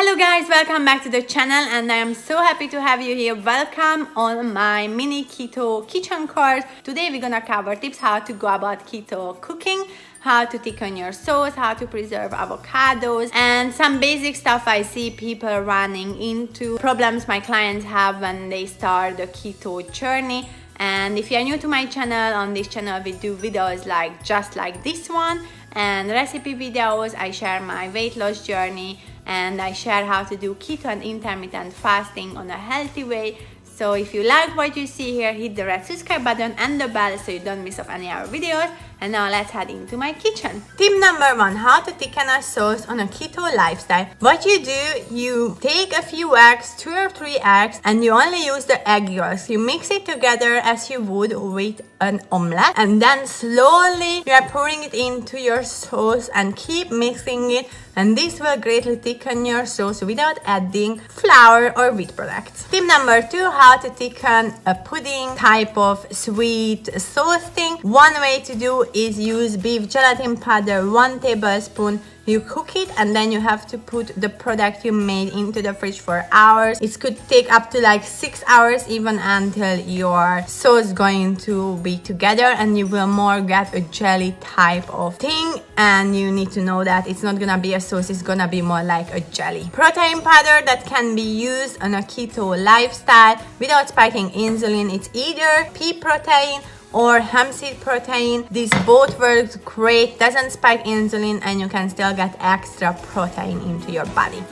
Hello guys, welcome back to the channel and I am so happy to have you here. Welcome on my mini keto kitchen course. Today we're gonna cover tips how to go about keto cooking, how to thicken your sauce, how to preserve avocados, and some basic stuff I see people running into, problems my clients have when they start the keto journey. And if you are new to my channel, on this channel we do videos just like this one and recipe videos. I share my weight loss journey and I share how to do keto and intermittent fasting on a healthy way. So if you like what you see here, hit the red subscribe button and the bell so you don't miss off any of our videos. And now let's head into my kitchen. Tip number 1, how to thicken a sauce on a keto lifestyle. What you do, you take a few eggs, 2 or 3 eggs, and you only use the egg yolks. You mix it together as you would with an omelette, and then slowly you are pouring it into your sauce and keep mixing it, and this will greatly thicken your sauce without adding flour or wheat products. Tip number 2, how to thicken a pudding type of sweet sauce thing. One way to do is use beef gelatin powder, 1 tablespoon. You cook it and then you have to put the product you made into the fridge for hours. It could take up to 6 hours even until your sauce is going to be together, and you will more get a jelly type of thing, and you need to know that it's not gonna be a sauce, it's gonna be more like a jelly. Protein powder that can be used on a keto lifestyle without spiking insulin. It's either pea protein or hemp seed protein. These both works great, doesn't spike insulin, and you can still get extra protein into your body.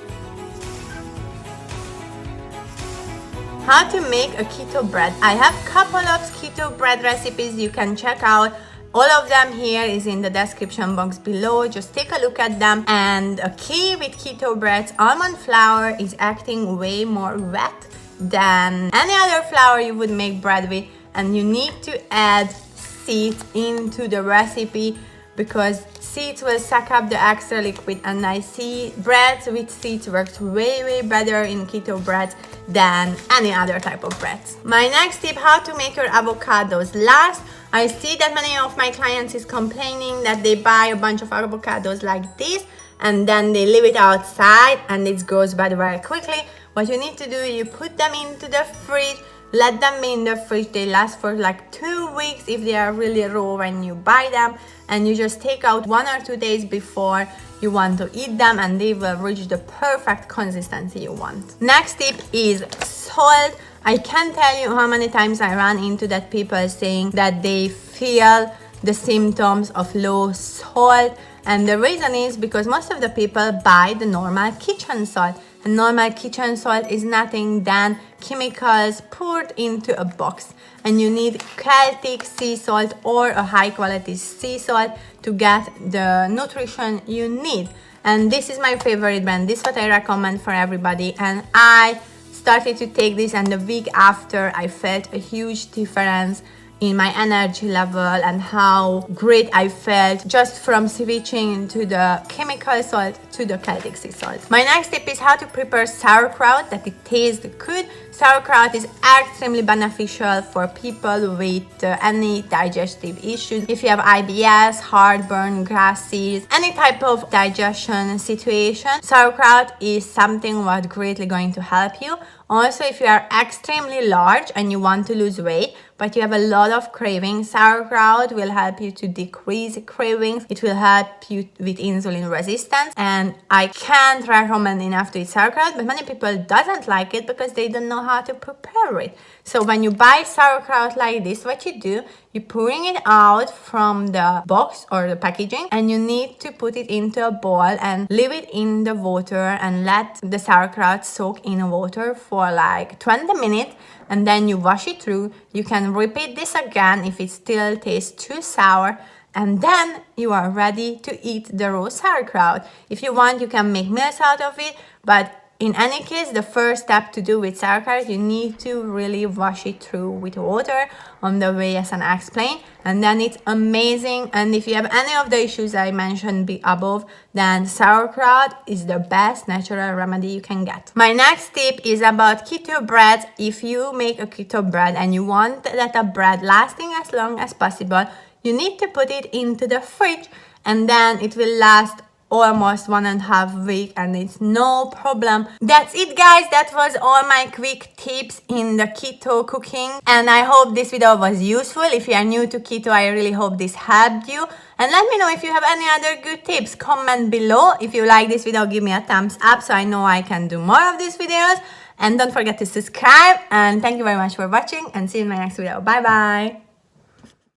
How to make a keto bread. I have a couple of keto bread recipes you can check out. All of them here is in the description box below. Just take a look at them. And a key with keto breads, almond flour is acting way more wet than any other flour you would make bread with. And you need to add seeds into the recipe because seeds will suck up the extra liquid, and I see breads with seeds works way better in keto breads than any other type of breads. My next tip, how to make your avocados last. I see that many of my clients is complaining that they buy a bunch of avocados like this and then they leave it outside and it goes bad very quickly. What you need to do, you put them into the fridge. Let them be in the fridge. They last for 2 weeks if they are really raw when you buy them, and you just take out 1 or 2 days before you want to eat them and they will reach the perfect consistency you want. Next tip is salt. I can't tell you how many times I run into that people saying that they feel the symptoms of low salt, and the reason is because most of the people buy the normal kitchen salt. And normal kitchen salt is nothing than chemicals poured into a box, and you need Celtic sea salt or a high quality sea salt to get the nutrition you need. And this is my favorite brand. This is what I recommend for everybody, and I started to take this, and the week after I felt a huge difference in my energy level and how great I felt just from switching to the chemical salt to the Celtic sea salt. My next tip is how to prepare sauerkraut that it tastes good. Sauerkraut is extremely beneficial for people with any digestive issues. If you have IBS, heartburn, gases, any type of digestion situation, sauerkraut is something what greatly going to help you. Also, if you are extremely large and you want to lose weight, but you have a lot of cravings, sauerkraut will help you to decrease cravings. It will help you with insulin resistance. And I can't recommend enough to eat sauerkraut, but many people doesn't like it because they don't know how to prepare it. So when you buy sauerkraut like this, what you do, you're pouring it out from the box or the packaging, and you need to put it into a bowl and leave it in the water and let the sauerkraut soak in water for 20 minutes, and then you wash it through. You can repeat this again if it still tastes too sour, and then you are ready to eat the raw sauerkraut. If you want, you can make meals out of it, but in any case, the first step to do with sauerkraut, you need to really wash it through with water on the way as I explained, and then it's amazing. And if you have any of the issues I mentioned above, then sauerkraut is the best natural remedy you can get. My next tip is about keto bread. If you make a keto bread and you want that bread lasting as long as possible, you need to put it into the fridge, and then it will last almost 1.5 weeks and it's no problem. That's it, guys. That was all my quick tips in the keto cooking, and I hope this video was useful. If you are new to keto, I really hope this helped you, and let me know if you have any other good tips. Comment below. If you like this video, give me a thumbs up so I know I can do more of these videos, and don't forget to subscribe. And thank you very much for watching, and see you in my next video. Bye bye.